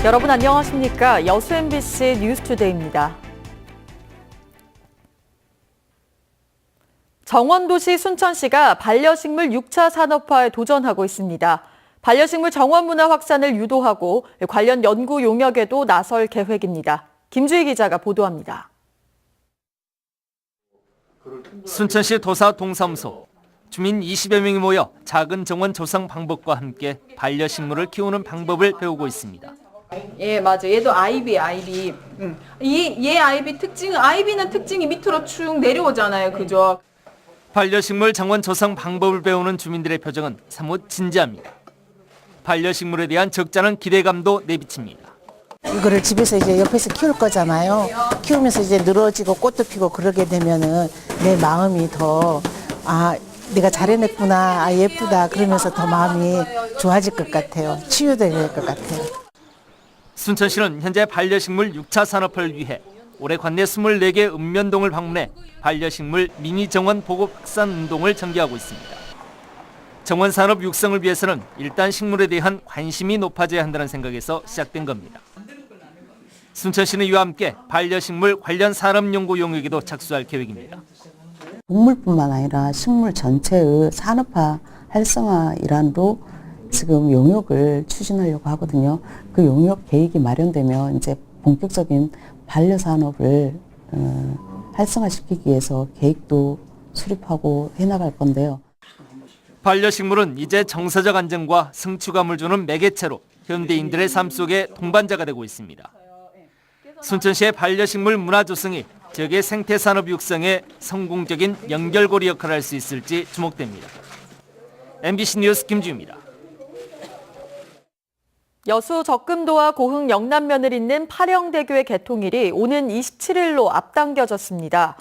여러분 안녕하십니까? 여수 MBC 뉴스투데이입니다. 정원도시 순천시가 반려식물 6차 산업화에 도전하고 있습니다. 반려식물 정원문화 확산을 유도하고 관련 연구 용역에도 나설 계획입니다. 김주희 기자가 보도합니다. 순천시 도사 동사무소. 주민 20여 명이 모여 작은 정원 조성 방법과 함께 반려식물을 키우는 방법을 배우고 있습니다. 예, 맞아. 얘도 아이비. 얘 아이비는 특징이 밑으로 쭉 내려오잖아요. 그죠? 반려식물 정원 조성 방법을 배우는 주민들의 표정은 사뭇 진지합니다. 반려식물에 대한 적잖은 기대감도 내비칩니다. 이거를 집에서 이제 옆에서 키울 거잖아요. 키우면서 이제 늘어지고 꽃도 피고 그러게 되면은 내 마음이 더, 내가 잘해냈구나, 예쁘다, 그러면서 더 마음이 좋아질 것 같아요. 치유될 것 같아요. 순천시는 현재 반려식물 6차 산업화를 위해 올해 관내 24개 읍면동을 방문해 반려식물 미니 정원 보급 확산 운동을 전개하고 있습니다. 정원 산업 육성을 위해서는 일단 식물에 대한 관심이 높아져야 한다는 생각에서 시작된 겁니다. 순천시는 이와 함께 반려식물 관련 산업 연구 용역에도 착수할 계획입니다. 동물뿐만 아니라 식물 전체의 산업화 활성화 일환으로 지금 용역을 추진하려고 하거든요. 그 용역 계획이 마련되면 이제 본격적인 반려산업을 활성화시키기 위해서 계획도 수립하고 해나갈 건데요. 반려식물은 이제 정서적 안정과 성취감을 주는 매개체로 현대인들의 삶 속에 동반자가 되고 있습니다. 순천시의 반려식물 문화 조성이 지역의 생태산업 육성에 성공적인 연결고리 역할을 할 수 있을지 주목됩니다. MBC 뉴스 김주희입니다. 여수 적금도와 고흥 영남면을 잇는 파령대교의 개통일이 오는 27일로 앞당겨졌습니다.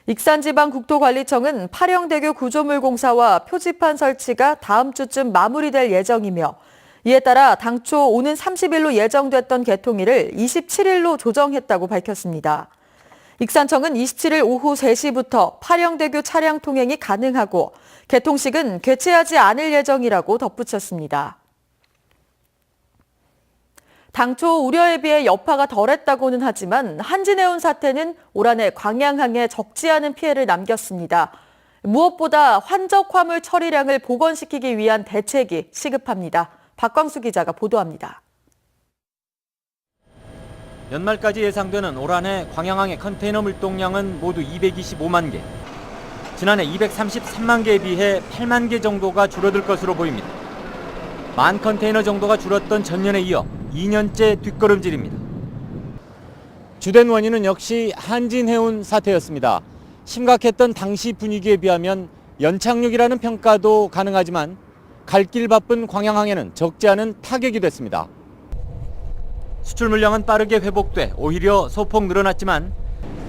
익산지방국토관리청은 파령대교 구조물 공사와 표지판 설치가 다음 주쯤 마무리될 예정이며 이에 따라 당초 오는 30일로 예정됐던 개통일을 27일로 조정했다고 밝혔습니다. 익산청은 27일 오후 3시부터 파령대교 차량 통행이 가능하고 개통식은 개최하지 않을 예정이라고 덧붙였습니다. 당초 우려에 비해 여파가 덜했다고는 하지만 한진해운 사태는 올 한해 광양항에 적지 않은 피해를 남겼습니다. 무엇보다 환적 화물 처리량을 복원시키기 위한 대책이 시급합니다. 박광수 기자가 보도합니다. 연말까지 예상되는 올 한해 광양항의 컨테이너 물동량은 모두 225만 개. 지난해 233만 개에 비해 8만 개 정도가 줄어들 것으로 보입니다. 만 컨테이너 정도가 줄었던 전년에 이어 2년째 뒷걸음질입니다. 주된 원인은 역시 한진해운 사태였습니다. 심각했던 당시 분위기에 비하면 연착륙이라는 평가도 가능하지만 갈 길 바쁜 광양항에는 적지 않은 타격이 됐습니다. 수출 물량은 빠르게 회복돼 오히려 소폭 늘어났지만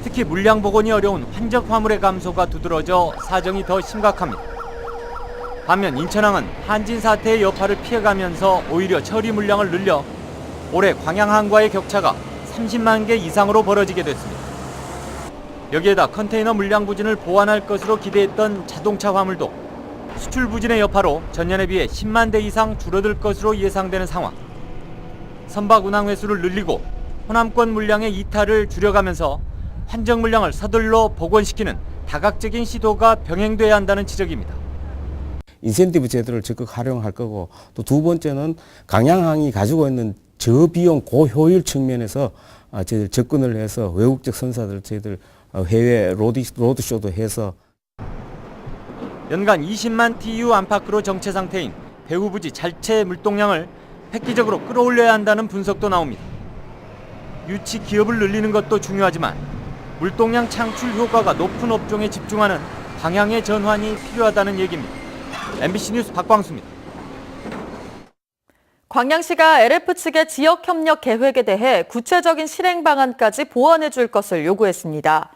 특히 물량 복원이 어려운 환적 화물의 감소가 두드러져 사정이 더 심각합니다. 반면 인천항은 한진 사태의 여파를 피해가면서 오히려 처리 물량을 늘려 올해 광양항과의 격차가 30만 개 이상으로 벌어지게 됐습니다. 여기에다 컨테이너 물량 부진을 보완할 것으로 기대했던 자동차 화물도 수출 부진의 여파로 전년에 비해 10만 대 이상 줄어들 것으로 예상되는 상황. 선박 운항 횟수를 늘리고 호남권 물량의 이탈을 줄여가면서 환적 물량을 서둘러 복원시키는 다각적인 시도가 병행돼야 한다는 지적입니다. 인센티브 제도를 적극 활용할 거고 또 두 번째는 광양항이 가지고 있는 저비용 고효율 측면에서 저희들 접근을 해서 외국적 선사들 저희들 해외 로드쇼도 해서 연간 20만 TU 안팎으로 정체 상태인 배후부지 자체 물동량을 획기적으로 끌어올려야 한다는 분석도 나옵니다. 유치 기업을 늘리는 것도 중요하지만 물동량 창출 효과가 높은 업종에 집중하는 방향의 전환이 필요하다는 얘기입니다. MBC 뉴스 박광수입니다. 광양시가 LF 측의 지역협력 계획에 대해 구체적인 실행 방안까지 보완해 줄 것을 요구했습니다.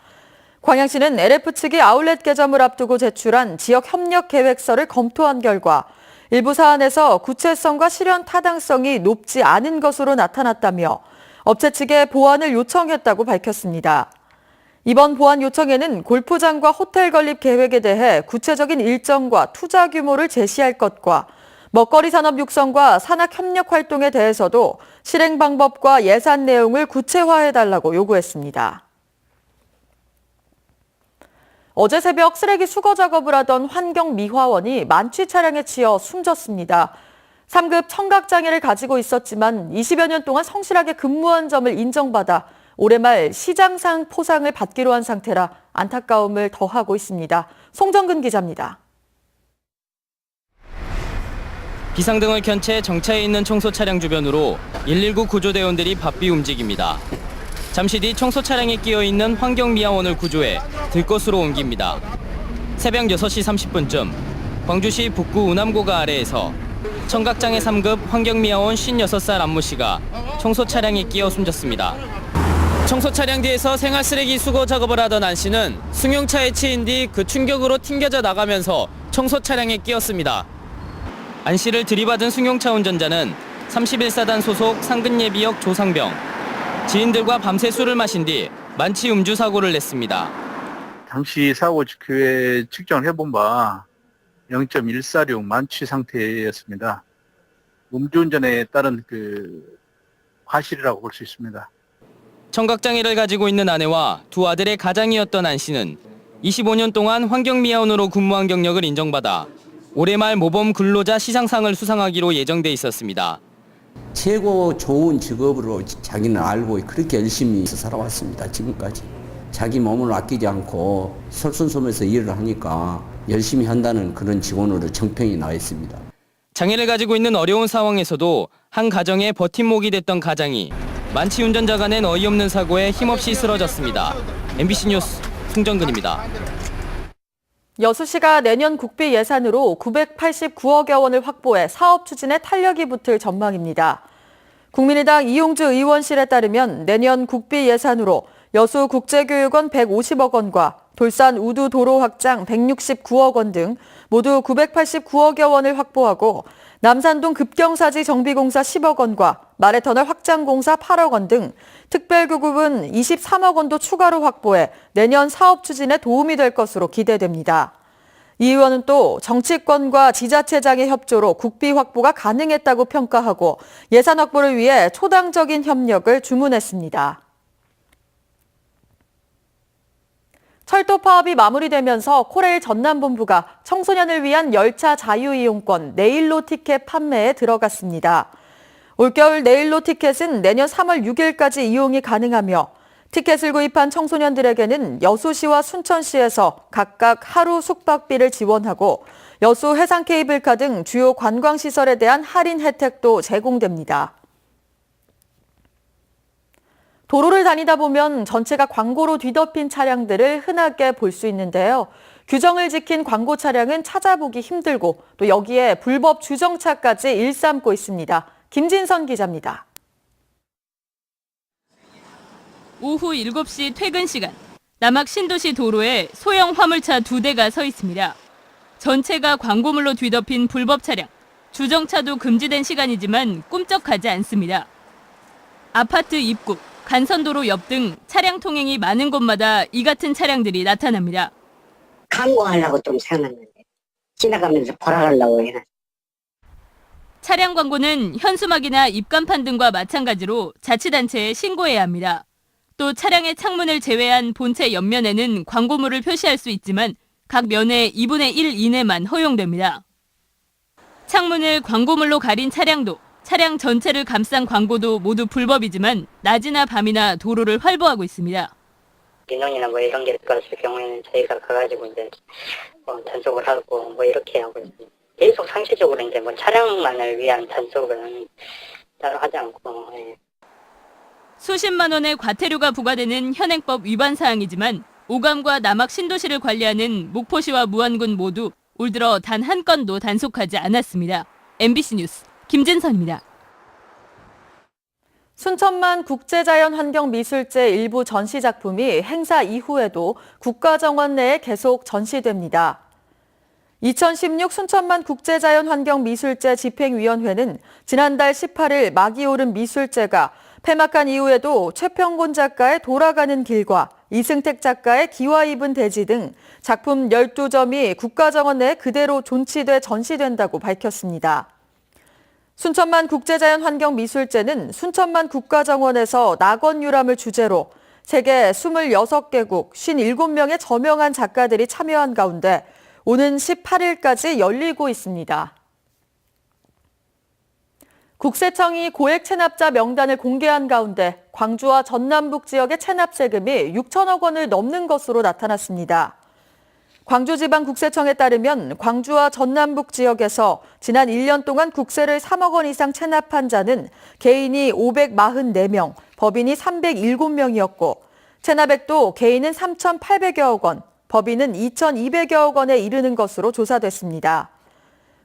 광양시는 LF 측이 아울렛 개점을 앞두고 제출한 지역협력 계획서를 검토한 결과 일부 사안에서 구체성과 실현 타당성이 높지 않은 것으로 나타났다며 업체 측에 보완을 요청했다고 밝혔습니다. 이번 보완 요청에는 골프장과 호텔 건립 계획에 대해 구체적인 일정과 투자 규모를 제시할 것과 먹거리 산업 육성과 산학 협력 활동에 대해서도 실행 방법과 예산 내용을 구체화해달라고 요구했습니다. 어제 새벽 쓰레기 수거 작업을 하던 환경미화원이 만취 차량에 치여 숨졌습니다. 3급 청각장애를 가지고 있었지만 20여 년 동안 성실하게 근무한 점을 인정받아 올해 말 시장상 포상을 받기로 한 상태라 안타까움을 더하고 있습니다. 송정근 기자입니다. 비상등을 켠 채 정차해 있는 청소 차량 주변으로 119 구조대원들이 바삐 움직입니다. 잠시 뒤 청소 차량에 끼어 있는 환경미화원을 구조해 들것으로 옮깁니다. 새벽 6시 30분쯤 광주시 북구 운암고가 아래에서 청각장애 3급 환경미화원 56살 안모 씨가 청소 차량에 끼어 숨졌습니다. 청소 차량 뒤에서 생활 쓰레기 수거 작업을 하던 안 씨는 승용차에 치인 뒤 그 충격으로 튕겨져 나가면서 청소 차량에 끼었습니다. 안 씨를 들이받은 승용차 운전자는 31사단 소속 상근예비역 조상병. 지인들과 밤새 술을 마신 뒤 만취 음주 사고를 냈습니다. 당시 사고 직후에 측정을 해본 바 0.146 만취 상태였습니다. 음주운전에 따른 과실이라고 볼 수 있습니다. 청각장애를 가지고 있는 아내와 두 아들의 가장이었던 안 씨는 25년 동안 환경미화원으로 근무한 경력을 인정받아 올해 말 모범 근로자 시상상을 수상하기로 예정돼 있었습니다. 최고 좋은 직업으로 자기는 알고 그렇게 열심히 살아왔습니다. 지금까지. 자기 몸을 아끼지 않고 솔선수범해서 일을 하니까 열심히 한다는 그런 직원으로 정평이 나와 있습니다. 장애를 가지고 있는 어려운 상황에서도 한 가정의 버팀목이 됐던 가장이 만취 운전자가 낸 어이없는 사고에 힘없이 쓰러졌습니다. MBC 뉴스 송정근입니다. 여수시가 내년 국비 예산으로 989억여 원을 확보해 사업 추진에 탄력이 붙을 전망입니다. 국민의당 이용주 의원실에 따르면 내년 국비 예산으로 여수 국제교육원 150억 원과 돌산 우두 도로 확장 169억 원 등 모두 989억여 원을 확보하고 남산동 급경사지 정비공사 10억 원과 마레터널 확장공사 8억 원 등 특별교급은 23억 원도 추가로 확보해 내년 사업 추진에 도움이 될 것으로 기대됩니다. 이 의원은 또 정치권과 지자체장의 협조로 국비 확보가 가능했다고 평가하고 예산 확보를 위해 초당적인 협력을 주문했습니다. 철도 파업이 마무리되면서 코레일 전남본부가 청소년을 위한 열차 자유이용권 내일로 티켓 판매에 들어갔습니다. 올겨울 내일로 티켓은 내년 3월 6일까지 이용이 가능하며 티켓을 구입한 청소년들에게는 여수시와 순천시에서 각각 하루 숙박비를 지원하고 여수 해상 케이블카 등 주요 관광시설에 대한 할인 혜택도 제공됩니다. 도로를 다니다 보면 전체가 광고로 뒤덮인 차량들을 흔하게 볼 수 있는데요. 규정을 지킨 광고 차량은 찾아보기 힘들고 또 여기에 불법 주정차까지 일삼고 있습니다. 김진선 기자입니다. 오후 7시 퇴근 시간, 남학 신도시 도로에 소형 화물차 2대가 서 있습니다. 전체가 광고물로 뒤덮인 불법 차량, 주정차도 금지된 시간이지만 꿈쩍하지 않습니다. 아파트 입구, 간선도로 옆 등 차량 통행이 많은 곳마다 이 같은 차량들이 나타납니다. 광고하려고 좀 세워놨는데 지나가면서 보라가려고 해놨어요. 차량 광고는 현수막이나 입간판 등과 마찬가지로 자치단체에 신고해야 합니다. 또 차량의 창문을 제외한 본체 옆면에는 광고물을 표시할 수 있지만 각 면의 2분의 1 이내만 허용됩니다. 창문을 광고물로 가린 차량도 차량 전체를 감싼 광고도 모두 불법이지만 낮이나 밤이나 도로를 활보하고 있습니다. 민원이나 이런 게 들어갔을 경우에는 저희가 가가지고 이제 단속을 하고 이렇게 하고 있습니다. 계속 상시적으로 이제 차량만을 위한 단속은 따로 하지 않고. 예. 수십만 원의 과태료가 부과되는 현행법 위반 사항이지만 오감과 남학 신도시를 관리하는 목포시와 무안군 모두 올 들어 단 한 건도 단속하지 않았습니다. MBC 뉴스 김진선입니다. 순천만 국제자연환경미술제 일부 전시 작품이 행사 이후에도 국가정원 내에 계속 전시됩니다. 2016 순천만 국제자연환경미술제 집행위원회는 지난달 18일 막이 오른 미술제가 폐막한 이후에도 최평곤 작가의 돌아가는 길과 이승택 작가의 기와 입은 돼지 등 작품 12점이 국가정원 내에 그대로 존치돼 전시된다고 밝혔습니다. 순천만 국제자연환경미술제는 순천만 국가정원에서 낙원유람을 주제로 세계 26개국 57명의 저명한 작가들이 참여한 가운데 오는 18일까지 열리고 있습니다. 국세청이 고액 체납자 명단을 공개한 가운데 광주와 전남북 지역의 체납 세금이 6천억 원을 넘는 것으로 나타났습니다. 광주지방국세청에 따르면 광주와 전남북 지역에서 지난 1년 동안 국세를 3억 원 이상 체납한 자는 개인이 544명, 법인이 307명이었고 체납액도 개인은 3,800여억 원, 법인은 2,200여억 원에 이르는 것으로 조사됐습니다.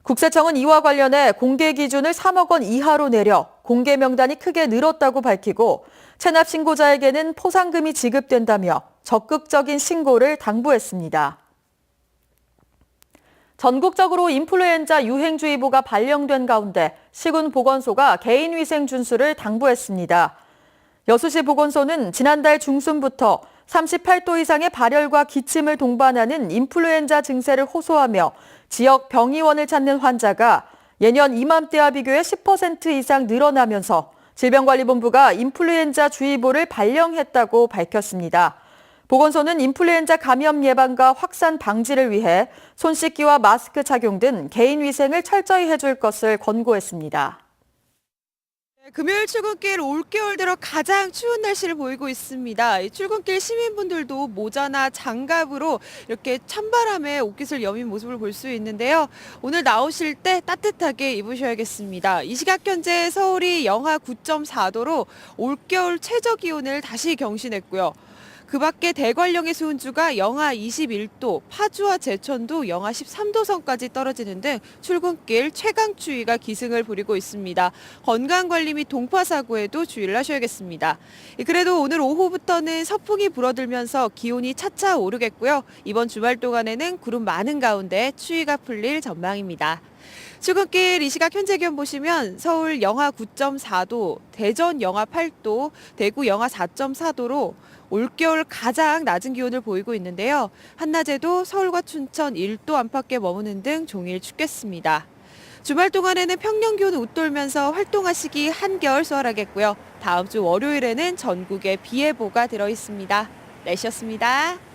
국세청은 이와 관련해 공개 기준을 3억 원 이하로 내려 공개 명단이 크게 늘었다고 밝히고 체납 신고자에게는 포상금이 지급된다며 적극적인 신고를 당부했습니다. 전국적으로 인플루엔자 유행주의보가 발령된 가운데 시군보건소가 개인위생 준수를 당부했습니다. 여수시 보건소는 지난달 중순부터 38도 이상의 발열과 기침을 동반하는 인플루엔자 증세를 호소하며 지역 병의원을 찾는 환자가 예년 이맘때와 비교해 10% 이상 늘어나면서 질병관리본부가 인플루엔자 주의보를 발령했다고 밝혔습니다. 보건소는 인플루엔자 감염 예방과 확산 방지를 위해 손 씻기와 마스크 착용 등 개인 위생을 철저히 해줄 것을 권고했습니다. 금요일 출근길 올겨울 들어 가장 추운 날씨를 보이고 있습니다. 출근길 시민분들도 모자나 장갑으로 이렇게 찬바람에 옷깃을 여민 모습을 볼 수 있는데요. 오늘 나오실 때 따뜻하게 입으셔야겠습니다. 이 시각 현재 서울이 영하 9.4도로 올겨울 최저 기온을 다시 경신했고요. 그 밖에 대관령의 수온주가 영하 21도, 파주와 제천도 영하 13도 선까지 떨어지는 등 출근길 최강추위가 기승을 부리고 있습니다. 건강관리 및 동파사고에도 주의를 하셔야겠습니다. 그래도 오늘 오후부터는 서풍이 불어들면서 기온이 차차 오르겠고요. 이번 주말 동안에는 구름 많은 가운데 추위가 풀릴 전망입니다. 출근길 이 시각 현재 기온 보시면 서울 영하 9.4도, 대전 영하 8도, 대구 영하 4.4도로 올겨울 가장 낮은 기온을 보이고 있는데요. 한낮에도 서울과 춘천 1도 안팎에 머무는 등 종일 춥겠습니다. 주말 동안에는 평년 기온을 웃돌면서 활동하시기 한결 수월하겠고요. 다음 주 월요일에는 전국에 비 예보가 들어 있습니다. 날씨였습니다.